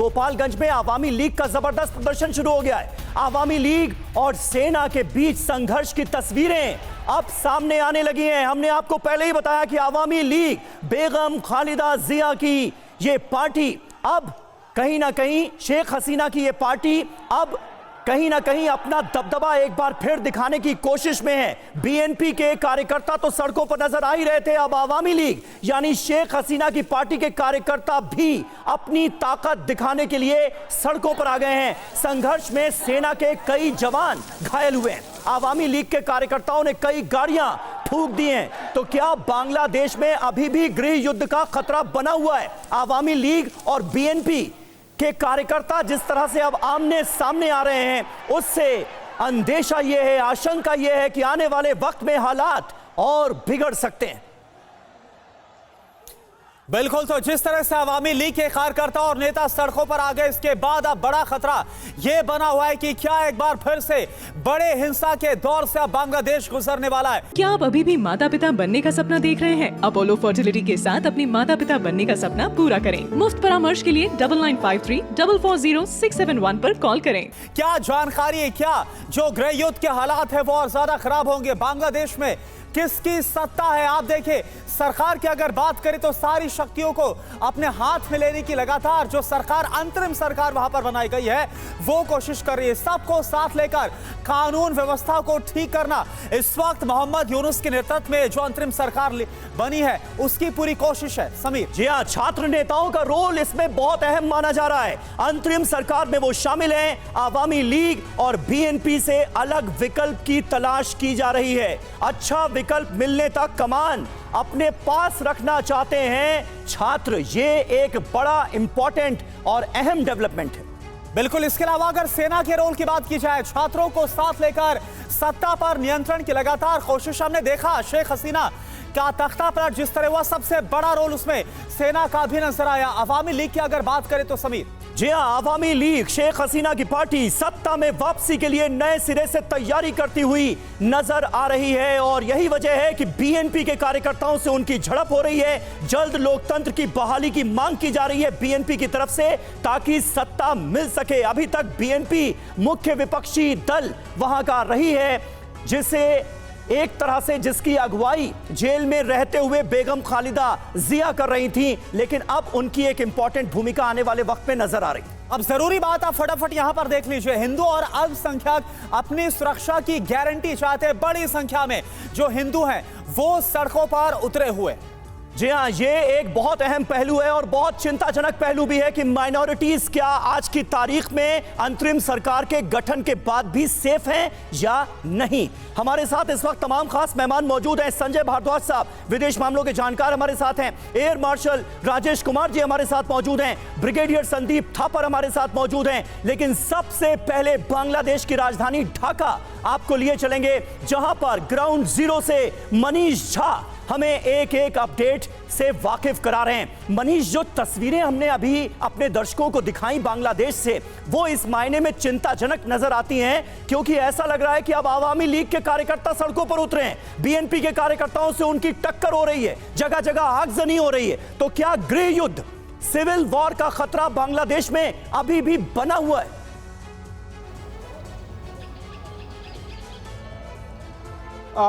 गोपालगंज में आवामी लीग का जबरदस्त प्रदर्शन शुरू हो गया है। आवामी लीग और सेना के बीच संघर्ष की तस्वीरें अब सामने आने लगी हैं। हमने आपको पहले ही बताया कि आवामी लीग, बेगम खालिदा जिया की ये पार्टी अब कहीं ना कहीं, शेख हसीना की ये पार्टी अब कहीं ना कहीं अपना दबदबा एक बार फिर दिखाने की कोशिश में है। बीएनपी के कार्यकर्ता तो सड़कों पर नजर आ ही रहे थे, अब आवामी लीग यानी शेख हसीना की पार्टी के कार्यकर्ता भी अपनी ताकत दिखाने के लिए सड़कों पर आ गए हैं। संघर्ष में सेना के कई जवान घायल हुए हैं। आवामी लीग के कार्यकर्ताओं ने कई गाड़ियां फूंक दी हैं। तो क्या बांग्लादेश में अभी भी गृह युद्ध का खतरा बना हुआ है? आवामी लीग और बीएनपी के कार्यकर्ता जिस तरह से अब आमने सामने आ रहे हैं, उससे अंदेशा यह है, आशंका यह है कि आने वाले वक्त में हालात और बिगड़ सकते हैं। बिल्कुल, तो जिस तरह से अवामी लीग के कार्यकर्ता और नेता सड़कों पर आ गए, इसके बाद अब बड़ा खतरा यह बना हुआ है कि क्या एक बार फिर से बड़े हिंसा के दौर से अब बांग्लादेश गुजरने वाला है। क्या आप अभी भी माता पिता बनने का सपना देख रहे हैं? अपोलो फर्टिलिटी के साथ अपनी माता पिता बनने का सपना पूरा करें। मुफ्त परामर्श के लिए 9953440671 पर कॉल करें। क्या जानकारी है, क्या जो गृह युद्ध के हालात है वो और ज्यादा खराब होंगे? बांग्लादेश में किसकी सत्ता है? आप देखिए, सरकार की अगर बात करें तो सारी शक्तियों को अपने हाथ में लेने की लगातार जो सरकार, अंतरिम सरकार वहां पर बनाई गई है, वो कोशिश कर रही है सबको साथ लेकर कानून व्यवस्था को ठीक करना। इस वक्त मोहम्मद यूनुस के नेतृत्व में जो अंतरिम सरकार बनी है उसकी पूरी कोशिश है। समीर जी हाँ, छात्र नेताओं का रोल इसमें बहुत अहम माना जा रहा है। अंतरिम सरकार में वो शामिल हैं। आवामी लीग और बीएनपी से अलग विकल्प की तलाश की जा रही है। अच्छा विकल्प मिलने तक कमान अपने पास रखना चाहते हैं छात्र। ये एक बड़ा इंपॉर्टेंट और अहम डेवलपमेंट है। बिल्कुल, इसके अलावा अगर सेना के रोल की बात की जाए, छात्रों को साथ लेकर सत्ता पर नियंत्रण की लगातार कोशिश हमने देखा। शेख हसीना का तख्ता पर जिस तरह हुआ, सबसे बड़ा रोल उसमें सेना का भी नजर आया। अवामी लीग की अगर बात करें तो समीर जी हाँ, आवामी लीग, शेख हसीना की पार्टी सत्ता में वापसी के लिए नए सिरे से तैयारी करती हुई नजर आ रही है और यही वजह है कि बीएनपी के कार्यकर्ताओं से उनकी झड़प हो रही है। जल्द लोकतंत्र की बहाली की मांग की जा रही है बीएनपी की तरफ से, ताकि सत्ता मिल सके। अभी तक बीएनपी मुख्य विपक्षी दल वहां का रही है, जिसे एक तरह से जिसकी अगुवाई जेल में रहते हुए बेगम खालिदा जिया कर रही थी, लेकिन अब उनकी एक इंपॉर्टेंट भूमिका आने वाले वक्त में नजर आ रही। अब जरूरी बात आप फटाफट यहां पर देख लीजिए, हिंदू और अल्पसंख्यक अपनी सुरक्षा की गारंटी चाहते हैं। बड़ी संख्या में जो हिंदू हैं वो सड़कों पर उतरे हुए। जी हाँ, ये एक बहुत अहम पहलू है और बहुत चिंताजनक पहलू भी है कि माइनॉरिटीज क्या आज की तारीख में अंतरिम सरकार के गठन के बाद भी सेफ हैं या नहीं। हमारे साथ इस वक्त तमाम खास मेहमान मौजूद हैं। संजय भारद्वाज साहब, विदेश मामलों के जानकार, हमारे साथ हैं। एयर मार्शल राजेश कुमार जी हमारे साथ मौजूद हैं। ब्रिगेडियर संदीप थापर हमारे साथ मौजूद हैं। लेकिन सबसे पहले बांग्लादेश की राजधानी ढाका आपको लिए चलेंगे, जहां पर ग्राउंड जीरो से मनीष झा हमें एक एक अपडेट से वाकिफ करा रहे हैं। मनीष, जो तस्वीरें हमने अभी अपने दर्शकों को दिखाई बांग्लादेश से, वो इस मायने में चिंताजनक नजर आती हैं क्योंकि ऐसा लग रहा है कि अब आवामी लीग के कार्यकर्ता सड़कों पर उतरे हैं। बीएनपी के कार्यकर्ताओं से उनकी टक्कर हो रही है, जगह जगह आगजनी हो रही है। तो क्या गृह युद्ध, सिविल वॉर का खतरा बांग्लादेश में अभी भी बना हुआ है?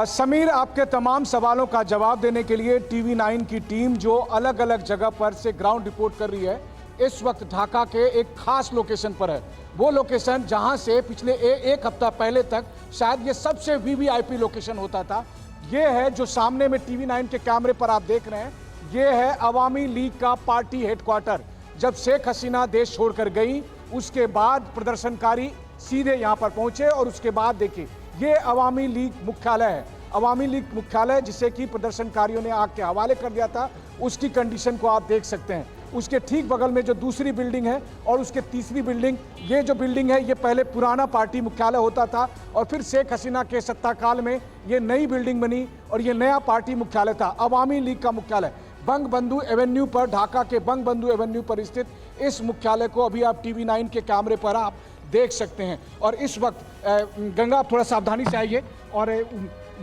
समीर, आपके तमाम सवालों का जवाब देने के लिए टीवी 9 की टीम जो अलग अलग जगह पर से ग्राउंड रिपोर्ट कर रही है, इस वक्त ढाका के एक खास लोकेशन पर है। वो लोकेशन जहां से पिछले एक हफ्ता पहले तक शायद ये सबसे वीवीआईपी लोकेशन होता था। ये है जो सामने में टीवी 9 के कैमरे पर आप देख रहे हैं, ये है अवामी लीग का पार्टी हेडक्वार्टर। जब शेख हसीना देश छोड़कर गई, उसके बाद प्रदर्शनकारी सीधे यहाँ पर पहुंचे और उसके बाद देखिए ये अवामी लीग मुख्यालय है। अवामी लीग मुख्यालय जिसे कि प्रदर्शनकारियों ने आग के हवाले कर दिया था, उसकी कंडीशन को आप देख सकते हैं। उसके ठीक बगल में जो दूसरी बिल्डिंग है और उसके तीसरी बिल्डिंग, ये जो बिल्डिंग है ये पहले पुराना पार्टी मुख्यालय होता था और फिर शेख हसीना के सत्ताकाल में ये नई बिल्डिंग बनी और ये नया पार्टी मुख्यालय था, अवामी लीग का मुख्यालय। बंगबंधु एवेन्यू पर, ढाका के बंगबंधु एवेन्यू पर स्थित इस मुख्यालय को अभी आप टीवी 9 के कैमरे पर आप देख सकते हैं। और इस वक्त गंगा, आप थोड़ा सावधानी से आइए। और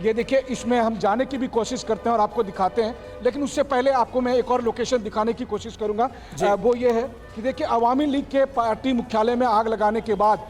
ये देखिए, इसमें हम जाने की भी कोशिश करते हैं और आपको दिखाते हैं, लेकिन उससे पहले आपको मैं एक और लोकेशन दिखाने की कोशिश करूंगा। वो ये है कि देखिए, अवामी लीग के पार्टी मुख्यालय में आग लगाने के बाद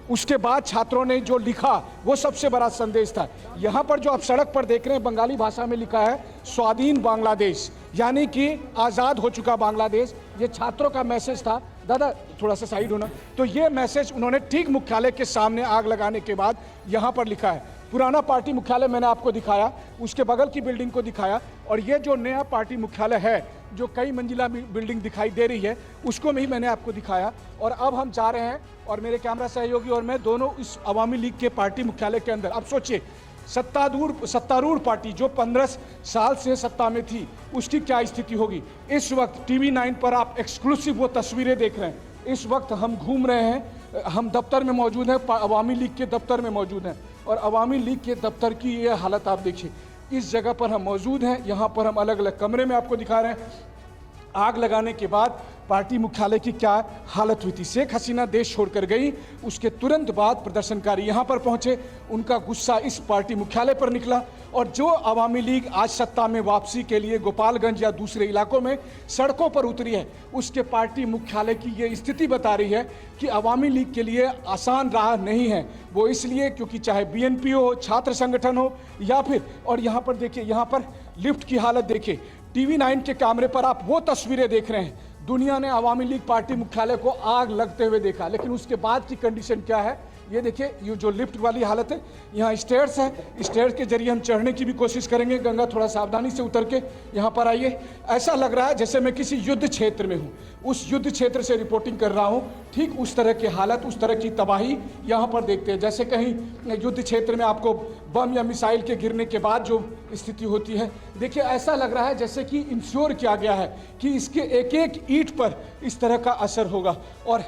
उसके बाद छात्रों ने जो लिखा वो सबसे बड़ा संदेश था। यहाँ पर जो आप सड़क पर देख रहे हैं, बंगाली भाषा में लिखा है स्वाधीन बांग्लादेश, यानी कि आज़ाद हो चुका बांग्लादेश। ये छात्रों का मैसेज था। दादा थोड़ा सा साइड होना। तो ये मैसेज उन्होंने ठीक मुख्यालय के सामने आग लगाने के बाद यहाँ पर लिखा है। पुराना पार्टी मुख्यालय मैंने आपको दिखाया, उसके बगल की बिल्डिंग को दिखाया, और ये जो नया पार्टी मुख्यालय है जो कई मंजिला बिल्डिंग दिखाई दे रही है उसको भी मैंने आपको दिखाया। और अब हम जा रहे हैं और मेरे कैमरा सहयोगी और मैं दोनों इस अवामी लीग के पार्टी मुख्यालय के अंदर। अब सोचिए, सत्तारूढ़ पार्टी जो 15 साल से सत्ता में थी उसकी क्या स्थिति होगी। इस वक्त टीवी 9 पर आप एक्सक्लूसिव वो तस्वीरें देख रहे हैं। इस वक्त हम घूम रहे हैं, हम दफ्तर में मौजूद हैं, अवामी लीग के दफ्तर में मौजूद हैं, और अवामी लीग के दफ्तर की ये हालत आप देखिए। इस जगह पर हम मौजूद हैं, यहाँ पर हम अलग अलग कमरे में आपको दिखा रहे हैं। आग लगाने के बाद पार्टी मुख्यालय की क्या हालत हुई थी। शेख हसीना देश छोड़कर गई, उसके तुरंत बाद प्रदर्शनकारी यहाँ पर पहुँचे, उनका गुस्सा इस पार्टी मुख्यालय पर निकला, और जो अवामी लीग आज सत्ता में वापसी के लिए गोपालगंज या दूसरे इलाकों में सड़कों पर उतरी है, उसके पार्टी मुख्यालय की ये स्थिति बता रही है कि अवामी लीग के लिए आसान राह नहीं है। वो इसलिए क्योंकि चाहे बीएनपी हो, छात्र संगठन हो, या फिर, और यहाँ पर देखिए, यहाँ पर लिफ्ट की हालत देखिए। टीवी 9 के कैमरे पर आप वो तस्वीरें देख रहे हैं। दुनिया ने अवामी लीग पार्टी मुख्यालय को आग लगते हुए देखा, लेकिन उसके बाद की कंडीशन क्या है ये देखिए। ये जो लिफ्ट वाली हालत है, यहाँ स्टेयर्स है, स्टेयर्स के जरिए हम चढ़ने की भी कोशिश करेंगे। गंगा थोड़ा सावधानी से उतर के यहाँ पर आइए। ऐसा लग रहा है जैसे मैं किसी युद्ध क्षेत्र में हूँ, उस युद्ध क्षेत्र से रिपोर्टिंग कर रहा हूँ। ठीक उस तरह की हालत, उस तरह की तबाही यहाँ पर देखते हैं, जैसे कहीं युद्ध क्षेत्र में आपको बम या मिसाइल के गिरने के बाद जो स्थिति होती है। देखिए, ऐसा लग रहा है जैसे कि इंश्योर किया गया है कि इसके एक एक ईंट पर इस तरह का असर होगा। और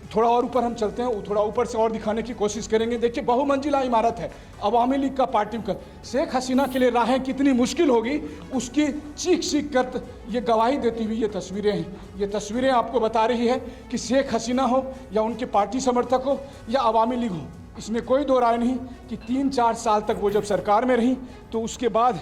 थोड़ा और ऊपर हम चलते हैं, थोड़ा ऊपर से और दिखाने की कोशिश करेंगे। देखिए, बहुमंजिला इमारत है, अवामी लीग का पार्टी का। शेख हसीना के लिए राहें कितनी मुश्किल होगी उसकी चीख कर ये गवाही देती हुई ये तस्वीरें हैं। ये तस्वीरें आपको बता रही है कि शेख हसीना हो या उनके पार्टी समर्थक हो या अवामी लीग हो, इसमें कोई दो राय नहीं कि 3-4 साल तक वो जब सरकार में रही तो उसके बाद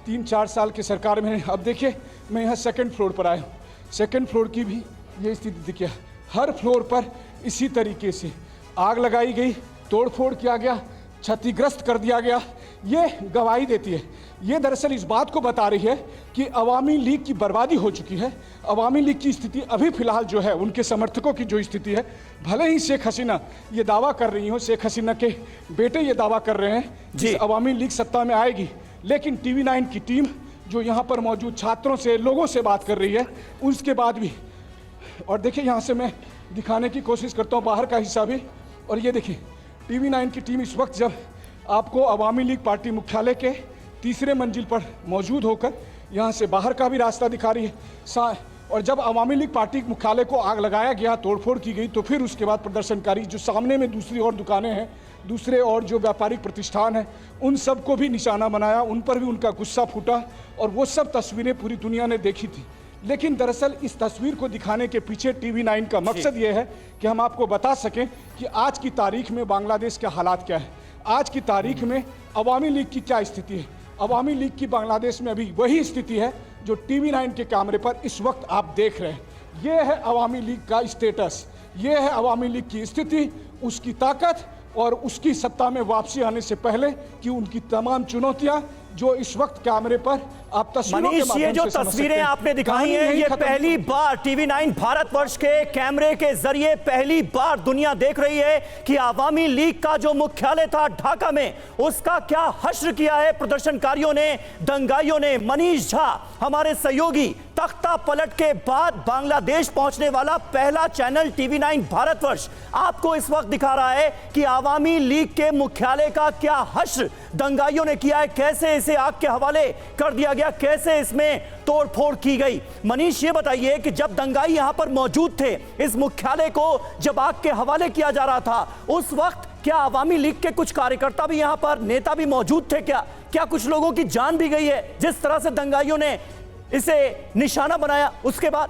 3-4 साल के सरकार में। अब देखिए, मैं यहाँ 2nd फ्लोर पर आया हूँ। 2nd फ्लोर की भी ये स्थिति देखिए, हर फ्लोर पर इसी तरीके से आग लगाई गई, तोड़फोड़ किया गया, क्षतिग्रस्त कर दिया गया। ये गवाही देती है, ये दरअसल इस बात को बता रही है कि अवामी लीग की बर्बादी हो चुकी है। अवामी लीग की स्थिति अभी फिलहाल जो है, उनके समर्थकों की जो स्थिति है, भले ही शेख हसीना ये दावा कर रही हो, शेख हसीना के बेटे ये दावा कर रहे हैं कि अवामी लीग सत्ता में आएगी, लेकिन टीवी 9 की टीम जो यहाँ पर मौजूद छात्रों से, लोगों से बात कर रही है, उसके बाद भी। और देखिए, यहाँ से मैं दिखाने की कोशिश करता हूँ बाहर का हिस्सा भी, और ये देखिए टीवी 9 की टीम इस वक्त जब आपको अवामी लीग पार्टी मुख्यालय के 3रे मंजिल पर मौजूद होकर यहाँ से बाहर का भी रास्ता दिखा रही है। और जब अवामी लीग पार्टी मुख्यालय को आग लगाया गया, तोड़फोड़ की गई, तो फिर उसके बाद प्रदर्शनकारी जो सामने में दूसरी और दुकानें हैं, दूसरे और जो व्यापारिक प्रतिष्ठान हैं, उन सब को भी निशाना बनाया, उन पर भी उनका गुस्सा फूटा, और वो सब तस्वीरें पूरी दुनिया ने देखी थी। लेकिन दरअसल इस तस्वीर को दिखाने के पीछे टीवी 9 का मकसद ये है कि हम आपको बता सकें कि आज की तारीख में बांग्लादेश के हालात क्या है, आज की तारीख में अवामी लीग की क्या स्थिति है। अवामी लीग की बांग्लादेश में अभी वही स्थिति है जो टीवी 9 के कैमरे पर इस वक्त आप देख रहे हैं। ये है अवामी लीग का स्टेटस, ये है अवामी लीग की स्थिति, उसकी ताकत और उसकी सत्ता में वापसी आने से पहले की उनकी तमाम चुनौतियां जो इस वक्त कैमरे पर आप तस्वीरों के माध्यम से ये जो तस्वीरें आपने दिखाई हैं, ये पहली बार टीवी 9 भारतवर्ष के कैमरे के जरिए पहली बार दुनिया देख रही है कि अवामी लीग का जो मुख्यालय था ढाका में, उसका क्या हश्र किया है प्रदर्शनकारियों ने, दंगाइयों ने। मनीष झा हमारे सहयोगी, तख्ता पलट के बाद बांग्लादेश पहुंचने वाला पहला चैनल टीवी 9 भारतवर्ष आपको इस वक्त दिखा रहा है कि अवामी लीग के मुख्यालय का क्या हश्र दंगाइयों ने किया है, कैसे इसे आग के हवाले कर दिया गया, कैसे इसमें तोड़फोड़ की गई। मनीष, ये बताइए कि जब दंगाई यहां पर मौजूद थे, इस मुख्यालय को जब आग के हवाले किया जा रहा था, उस वक्त क्या अवामी लीग के कुछ कार्यकर्ता भी यहां पर, नेता भी मौजूद थे? क्या कुछ लोगों की जान भी गई है जिस तरह से दंगाइयों ने इसे निशाना बनाया उसके बाद?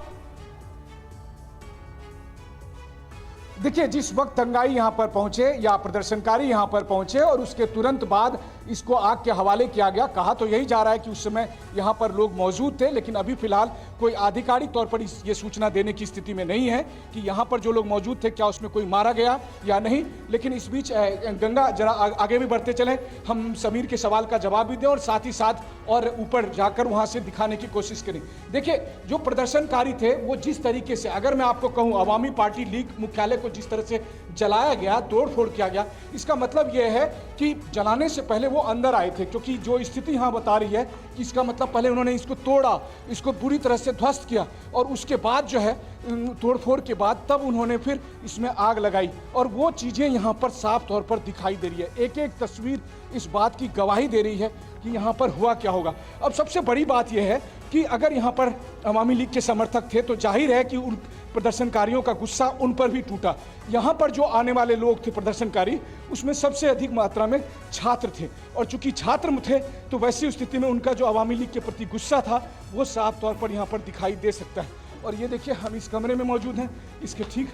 देखिए, जिस वक्त दंगाई यहाँ पर पहुंचे या प्रदर्शनकारी यहाँ पर पहुंचे और उसके तुरंत बाद इसको आग के हवाले किया गया। कहा तो यही जा रहा है कि उस समय यहाँ पर लोग मौजूद थे, लेकिन अभी फिलहाल कोई आधिकारिक तौर पर ये सूचना देने की स्थिति में नहीं है कि यहाँ पर जो लोग मौजूद थे क्या उसमें कोई मारा गया या नहीं। लेकिन इस बीच गंगा जरा आगे भी बढ़ते चले, हम समीर के सवाल का जवाब भी दें और साथ ही साथ और ऊपर जाकर वहाँ से दिखाने की कोशिश करें। देखिए, जो प्रदर्शनकारी थे वो जिस तरीके से, अगर मैं आपको कहूँ अवामी पार्टी लीग मुख्यालय को जिस तरह से जलाया गया, तोड़ फोड़ किया गया, इसका मतलब यह है कि जलाने से पहले वो अंदर आए थे, क्योंकि जो स्थिति यहाँ बता रही है कि इसका मतलब पहले उन्होंने इसको तोड़ा, इसको बुरी तरह से ध्वस्त किया और उसके बाद जो है तोड़फोड़ के बाद तब उन्होंने फिर इसमें आग लगाई और वो चीज़ें यहाँ पर साफ तौर पर दिखाई दे रही है। एक एक तस्वीर इस बात की गवाही दे रही है कि यहाँ पर हुआ क्या होगा। अब सबसे बड़ी बात यह है कि अगर यहाँ पर अवामी लीग के समर्थक थे तो जाहिर है कि उन प्रदर्शनकारियों का गुस्सा उन पर भी टूटा। यहाँ पर जो आने वाले लोग थे प्रदर्शनकारी, उसमें सबसे अधिक मात्रा में छात्र थे और चूंकि छात्र थे तो वैसी स्थिति में उनका जो अवामी लीग के प्रति गुस्सा था वो साफ तौर पर यहाँ पर दिखाई दे सकता है। और ये देखिए, हम इस कमरे में मौजूद हैं, इसके ठीक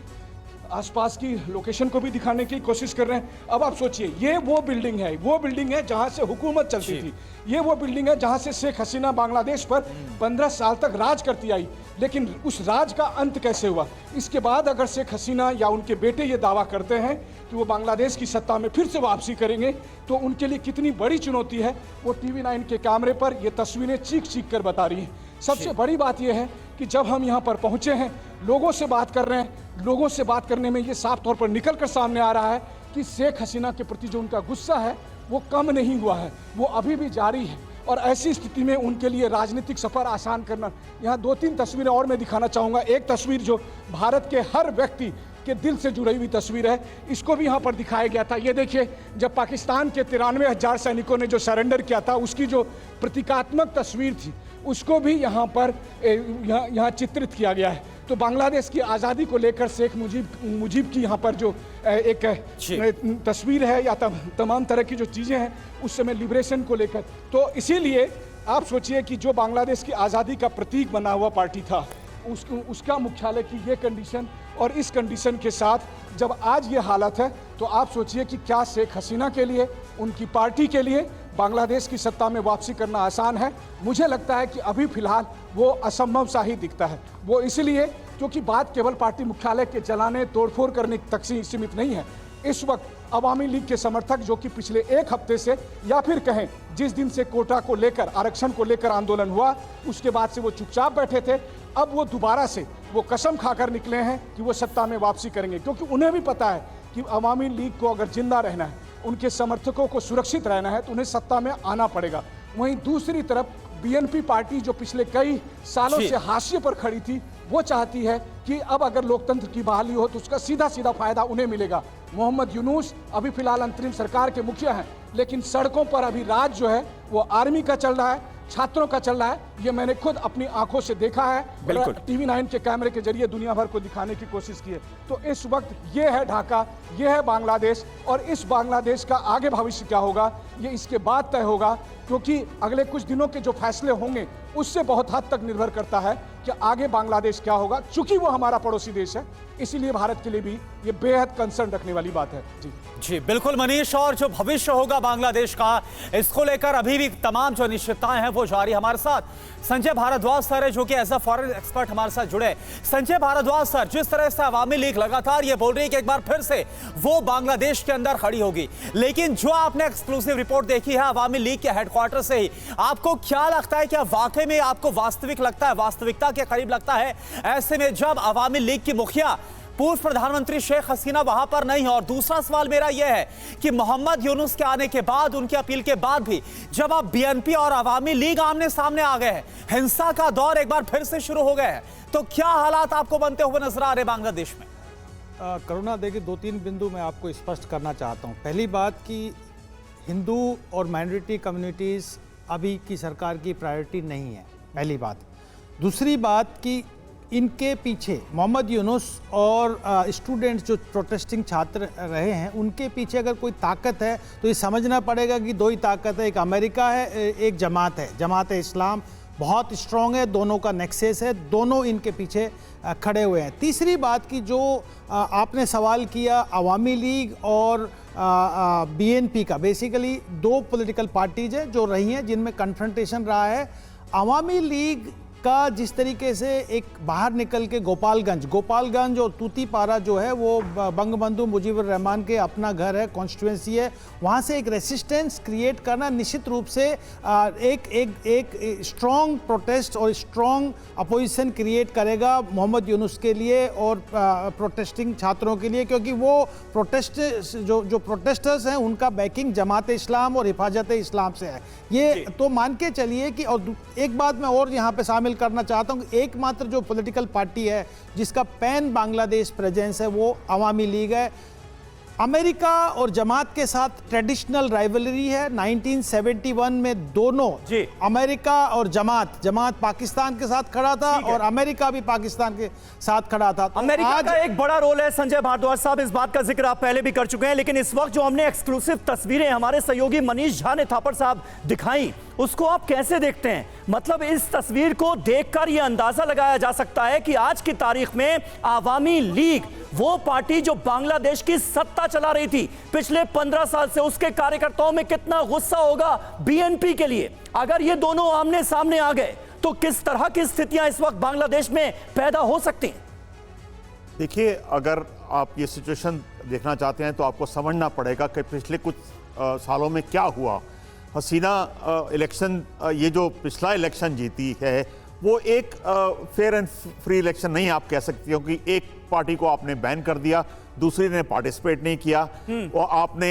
आसपास की लोकेशन को भी दिखाने की कोशिश कर रहे हैं। अब आप सोचिए, ये वो बिल्डिंग है जहां से हुकूमत चलती थी, ये वो बिल्डिंग है जहां से शेख हसीना बांग्लादेश पर 15 साल तक राज करती आई। लेकिन उस राज का अंत कैसे हुआ? इसके बाद अगर शेख हसीना या उनके बेटे ये दावा करते हैं कि वो बांग्लादेश की सत्ता में फिर से वापसी करेंगे तो उनके लिए कितनी बड़ी चुनौती है, वो TV9 के कैमरे पर ये तस्वीरें चीख चीख कर बता रही हैं। सबसे बड़ी बात यह है कि जब हम यहाँ पर पहुँचे हैं, लोगों से बात कर रहे हैं, लोगों से बात करने में ये साफ तौर पर निकल कर सामने आ रहा है कि शेख हसीना के प्रति जो उनका गुस्सा है वो कम नहीं हुआ है, वो अभी भी जारी है। और ऐसी स्थिति में उनके लिए राजनीतिक सफ़र आसान करना, यहाँ 2-3 तस्वीरें और मैं दिखाना चाहूँगा। एक तस्वीर जो भारत के हर व्यक्ति के दिल से जुड़ी हुई तस्वीर है, इसको भी यहाँ पर दिखाया गया था। ये देखिए, जब पाकिस्तान के 93,000 सैनिकों ने जो सरेंडर किया था उसकी जो प्रतीकात्मक तस्वीर थी उसको भी यहाँ पर यहाँ चित्रित किया गया है। तो बांग्लादेश की आज़ादी को लेकर शेख मुजीब की यहाँ पर जो एक तस्वीर है या तमाम तरह की जो चीज़ें हैं उस समय लिबरेशन को लेकर, तो इसीलिए आप सोचिए कि जो बांग्लादेश की आज़ादी का प्रतीक बना हुआ पार्टी था उसका मुख्यालय की ये कंडीशन, और इस कंडीशन के साथ जब आज ये हालत है तो आप सोचिए कि क्या शेख हसीना के लिए, उनकी पार्टी के लिए बांग्लादेश की सत्ता में वापसी करना आसान है? मुझे लगता है कि अभी फिलहाल वो असंभव सा ही दिखता है। वो इसलिए क्योंकि बात केवल पार्टी मुख्यालय के जलाने तोड़फोड़ करने तक से सीमित नहीं है। इस वक्त अवामी लीग के समर्थक जो कि पिछले एक हफ्ते से, या फिर कहें जिस दिन से कोटा को लेकर, आरक्षण को लेकर आंदोलन हुआ, उसके बाद से वो चुपचाप बैठे थे, अब वो दोबारा से वो कसम खाकर निकले हैं कि वो सत्ता में वापसी करेंगे, क्योंकि उन्हें भी पता है कि अवामी लीग को अगर जिंदा रहना है, उनके समर्थकों को सुरक्षित रहना है तो उन्हें सत्ता में आना पड़ेगा। वहीं दूसरी तरफ BNP पार्टी जो पिछले कई सालों से हाशिए पर खड़ी थी, वो चाहती है कि अब अगर लोकतंत्र की बहाली हो तो उसका सीधा सीधा फायदा उन्हें मिलेगा। मोहम्मद यूनुस अभी फिलहाल अंतरिम सरकार के मुखिया हैं, लेकिन सड़कों पर अभी राज जो है वो आर्मी का चल रहा है, छात्रों का चल रहा है। ये मैंने खुद अपनी आंखों से देखा है, TV9 के कैमरे के जरिए दुनिया भर को दिखाने की कोशिश की है। तो इस वक्त ये है ढाका, ये है बांग्लादेश, और इस बांग्लादेश का आगे भविष्य क्या होगा ये इसके बाद तय होगा, क्योंकि अगले कुछ दिनों के जो फैसले होंगे उससे बहुत हद तक निर्भर करता है कि आगे बांग्लादेश क्या होगा। चूंकि वो हमारा पड़ोसी देश है, इसीलिए भारत के लिए भी ये बेहद कंसर्न रखने वाली बात है। जी बिल्कुल मनीष, और जो भविष्य होगा बांग्लादेश का, इसको लेकर अभी भी तमाम जो निश्चितताएं हैं वो जारी। हमारे साथ संजय भारद्वाज सर है जो कि एज अ फॉरेन एक्सपर्ट हमारे साथ जुड़े। संजय भारद्वाज सर, जिस तरह से अवामी लीग लगातार ये बोल रही है कि एक बार फिर से वो बांग्लादेश के अंदर खड़ी होगी, लेकिन जो आपने एक्सक्लूसिव रिपोर्ट देखी है अवामी लीग के हेडक्वार्टर से ही, आपको क्या लगता है, क्या वाकई में आपको वास्तविक लगता है, वास्तविकता के करीब लगता है ऐसे में जब अवामी लीग की मुखिया पूर्व प्रधानमंत्री शेख हसीना वहां पर नहीं है? और दूसरा सवाल मेरा यह है कि मोहम्मद यूनुस के आने के बाद, उनकी अपील के बाद भी जब अब BNP और अवामी लीग आमने सामने आ गए हैं, हिंसा का दौर एक बार फिर से शुरू हो गया है, तो क्या हालात आपको बनते हुए नजर आ रहे बांग्लादेश में? करुणा, देखिए 2-3 बिंदु मैं आपको स्पष्ट करना चाहता हूँ। पहली बात कि हिंदू और माइनॉरिटी कम्युनिटीज़ अभी की सरकार की प्रायोरिटी नहीं है, पहली बात। दूसरी बात कि इनके पीछे मोहम्मद यूनुस और स्टूडेंट्स जो प्रोटेस्टिंग छात्र रहे हैं, उनके पीछे अगर कोई ताकत है तो ये समझना पड़ेगा कि दो ही ताकत है, एक अमेरिका है, एक जमात है, जमात इस्लाम, बहुत स्ट्रॉन्ग है, दोनों का नेक्सेस है, दोनों इनके पीछे खड़े हुए हैं। तीसरी बात की जो आपने सवाल किया अवामी लीग और बीएनपी का, बेसिकली दो पॉलिटिकल पार्टीज हैं जो रही हैं जिनमें कन्फ्रंटेशन रहा है। अवामी लीग का जिस तरीके से एक बाहर निकल के गोपालगंज और तूतीपारा जो है वो बंगबंधु मुजीबुर रहमान के अपना घर है, कॉन्स्टिट्यूंसी है, वहाँ से एक रेसिस्टेंस क्रिएट करना निश्चित रूप से एक स्ट्रॉन्ग प्रोटेस्ट और स्ट्रॉन्ग अपोजिशन क्रिएट करेगा मोहम्मद यूनुस के लिए और प्रोटेस्टिंग छात्रों के लिए, क्योंकि वो जो प्रोटेस्टर्स हैं उनका बैकिंग जमात इस्लाम और हिफाजत इस्लाम से है। ये तो मान के चलिए कि, और एक बात मैं और यहाँ पे शामिल करना चाहता हूं, एकमात्र जो पॉलिटिकल पार्टी है जिसका पैन बांग्लादेश प्रेजेंस है वो अवामी लीग है। अमेरिका और जमात के साथ ट्रेडिशनल राइवलरी है। 1971 में दोनों अमेरिका और जमात पाकिस्तान के साथ खड़ा था और अमेरिका भी पाकिस्तान के साथ खड़ा था। तो अमेरिका का एक बड़ा रोल है। संजय भारद्वाज साहब, इस बात का जिक्र आप पहले भी कर चुके हैं, लेकिन इस वक्त जो हमने एक्सक्लूसिव तस्वीरें हमारे सहयोगी मनीष झा ने थापर साहब दिखाई, उसको आप कैसे देखते हैं? मतलब इस तस्वीर को देखकर यह अंदाजा लगाया जा सकता है कि आज की तारीख में आवामी लीग, वो पार्टी जो बांग्लादेश की सत्ता चला रही थी पिछले 15 साल से, उसके कार्यकर्ताओं में कितना गुस्सा होगा बीएनपी के लिए। अगर ये दोनों आमने सामने आ गए तो किस तरह की स्थितियां इस वक्त बांग्लादेश में पैदा हो सकती हैं? देखिए, अगर आप ये सिचुएशन देखना चाहते हैं तो आपको समझना पड़ेगा कि पिछले कुछ सालों में क्या हुआ। हसीना इलेक्शन, ये जो पिछला इलेक्शन जीती है वो एक फेयर एंड फ्री इलेक्शन नहीं आप कह सकते, क्योंकि एक पार्टी को आपने बैन कर दिया, दूसरी ने पार्टिसिपेट नहीं किया और आपने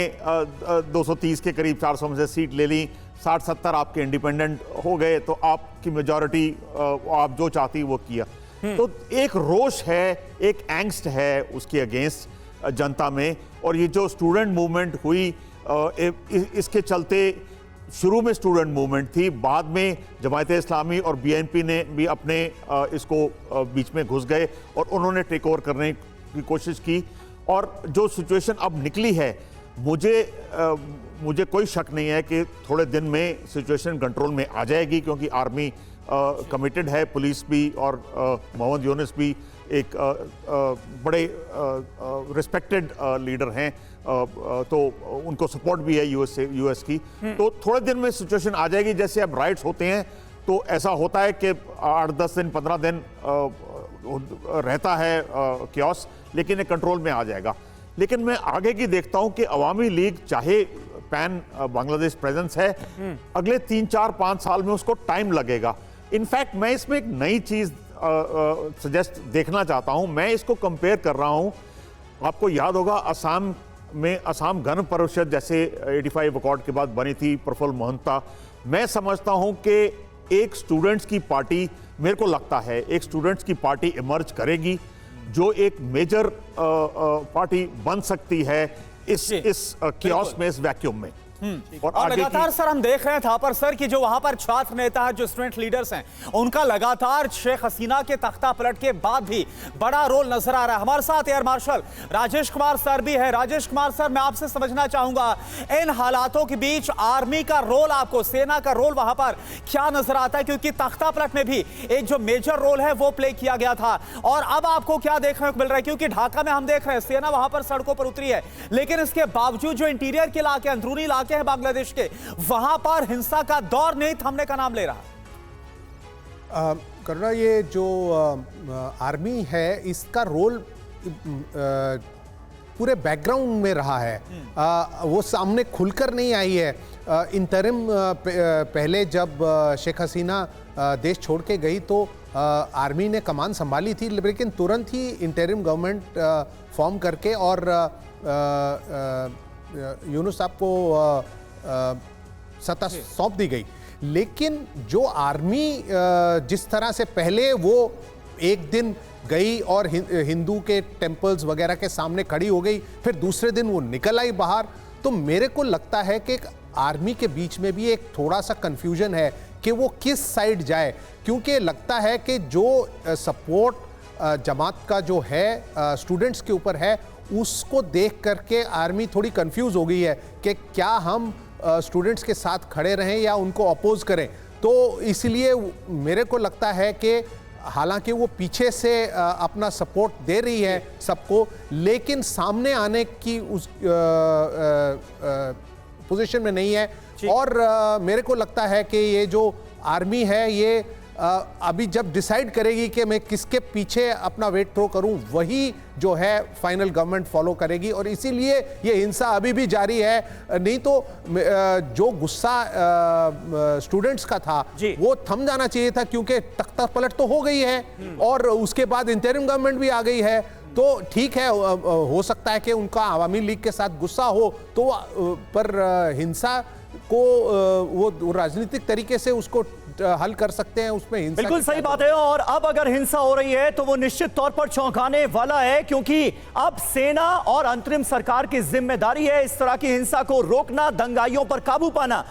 230 के करीब 400 में से सीट ले ली, 60-70 आपके इंडिपेंडेंट हो गए, तो आपकी मेजॉरिटी आप जो चाहती वो किया। तो एक रोष है, एक एंग्स्ट है उसके अगेंस्ट जनता में। और ये जो स्टूडेंट मूवमेंट हुई, इसके चलते शुरू में स्टूडेंट मूवमेंट थी, बाद में जमात इस्लामी और बीएनपी ने भी अपने इसको बीच में घुस गए और उन्होंने टेक ओवर करने की कोशिश की। और जो सिचुएशन अब निकली है, मुझे कोई शक नहीं है कि थोड़े दिन में सिचुएशन कंट्रोल में आ जाएगी, क्योंकि आर्मी कमिटेड है, पुलिस भी, और मोहम्मद यूनुस भी एक बड़े रिस्पेक्टेड लीडर हैं, तो उनको सपोर्ट भी है यूएस की। तो थोड़े दिन में सिचुएशन आ जाएगी। जैसे अब राइट्स होते हैं तो ऐसा होता है कि 8-10 दिन 15 दिन रहता है क्योस, लेकिन ये कंट्रोल में आ जाएगा। लेकिन मैं आगे की देखता हूं कि अवामी लीग, चाहे पैन बांग्लादेश प्रेजेंस है, अगले 3-4-5 साल में उसको टाइम लगेगा। इनफैक्ट मैं इसमें एक नई चीज सजेस्ट देखना चाहता हूं। मैं इसको कंपेयर कर रहा हूं, आपको याद होगा असम में असम गण परिषद जैसे 85 अकॉर्ड के बाद बनी थी, प्रफुल्ल मोहंता। मैं समझता हूं कि एक स्टूडेंट्स की पार्टी, मेरे को लगता है एक स्टूडेंट्स की पार्टी इमर्ज करेगी जो एक मेजर पार्टी बन सकती है इस कियोस में, इस वैक्यूम में। और लगातार सर हम देख रहे हैं थापर सर कि जो वहां पर छात्र नेता है, जो स्टूडेंट लीडर्स हैं, उनका लगातार शेख हसीना के तख्ता पलट के बाद भी बड़ा रोल नजर आ रहा है। हमारे साथ air marshal Rajesh Kumar sir भी है। राजेश कुमार सर, मैं आपसे समझना चाहूंगा, इन हालातों के बीच आर्मी का रोल, आपको सेना का रोल वहां पर क्या नजर आता है? क्योंकि तख्ता पलट में भी एक जो मेजर रोल है वो प्ले किया गया था, और अब आपको क्या देखने को मिल रहा है? क्योंकि ढाका में हम देख रहे हैं सेना वहां पर सड़कों पर उतरी है, लेकिन इसके बावजूद जो इंटीरियर के इलाके, अंदरूनी इलाके हैं बांग्लादेश के, वहां पर हिंसा का दौर नहीं थमने का नाम ले रहा। करुणा, ये जो आर्मी है इसका रोल पूरे बैकग्राउंड में रहा है, वो सामने खुलकर नहीं आई है। इंटरिम पहले जब शेख हसीना देश छोड़ के गई तो आर्मी ने कमान संभाली थी, लेकिन तुरंत ही इंटरिम गवर्नमेंट फॉर्म करके और यूनुस साहब को सत्ता सौंप दी गई। लेकिन जो आर्मी जिस तरह से पहले वो एक दिन गई और हिंदू के टेम्पल्स वगैरह के सामने खड़ी हो गई, फिर दूसरे दिन वो निकल आई बाहर, तो मेरे को लगता है कि आर्मी के बीच में भी एक थोड़ा सा कंफ्यूजन है कि वो किस साइड जाए, क्योंकि लगता है कि जो सपोर्ट जमात का जो है स्टूडेंट्स के ऊपर है, उसको देख करके आर्मी थोड़ी कंफ्यूज हो गई है कि क्या हम स्टूडेंट्स के साथ खड़े रहें या उनको अपोज करें। तो इसलिए मेरे को लगता है कि हालांकि वो पीछे से अपना सपोर्ट दे रही है सबको, लेकिन सामने आने की उस पोजीशन में नहीं है। और मेरे को लगता है कि ये जो आर्मी है ये अभी जब डिसाइड करेगी कि मैं किसके पीछे अपना वेट थ्रो करूं, वही जो है फाइनल गवर्नमेंट फॉलो करेगी। और इसीलिए ये हिंसा अभी भी जारी है। नहीं तो जो गुस्सा स्टूडेंट्स का था वो थम जाना चाहिए था, क्योंकि तख्ता पलट तो हो गई है और उसके बाद इंटरिम गवर्नमेंट भी आ गई है। तो ठीक है, हो सकता है कि उनका आवामी लीग के साथ गुस्सा हो तो पर हिंसा को वो राजनीतिक तरीके से उसको हल कर सकते हैं, उसमें हिंसा। बिल्कुल सही बात है। और अब अगर हिंसा हो रही है तो वो निश्चित तौर पर चौंकाने वाला है, क्योंकि अब सेना और अंतरिम सरकार की जिम्मेदारी है इस तरह की हिंसा को रोकना, दंगाइयों पर काबू पाना।